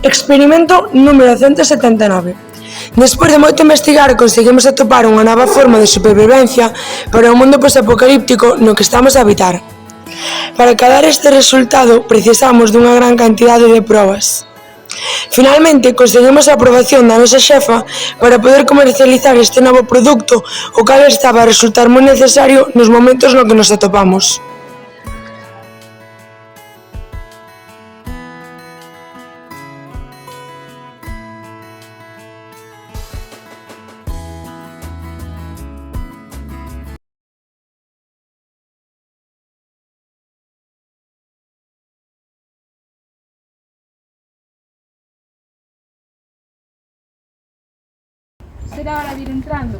Experimento número 179. Despois de moito investigar conseguimos atopar unha nova forma de supervivencia para o mundo posapocalíptico no que estamos a habitar. Para acadar este resultado precisamos dunha gran cantidade de probas. Finalmente conseguimos a aprobación da nosa xefa para poder comercializar este novo produto, o cal estaba a resultar moi necesario nos momentos no que nos atopamos. Será hora de ir entrando?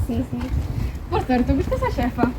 Sí, sí. Por certo, vistes a xefa?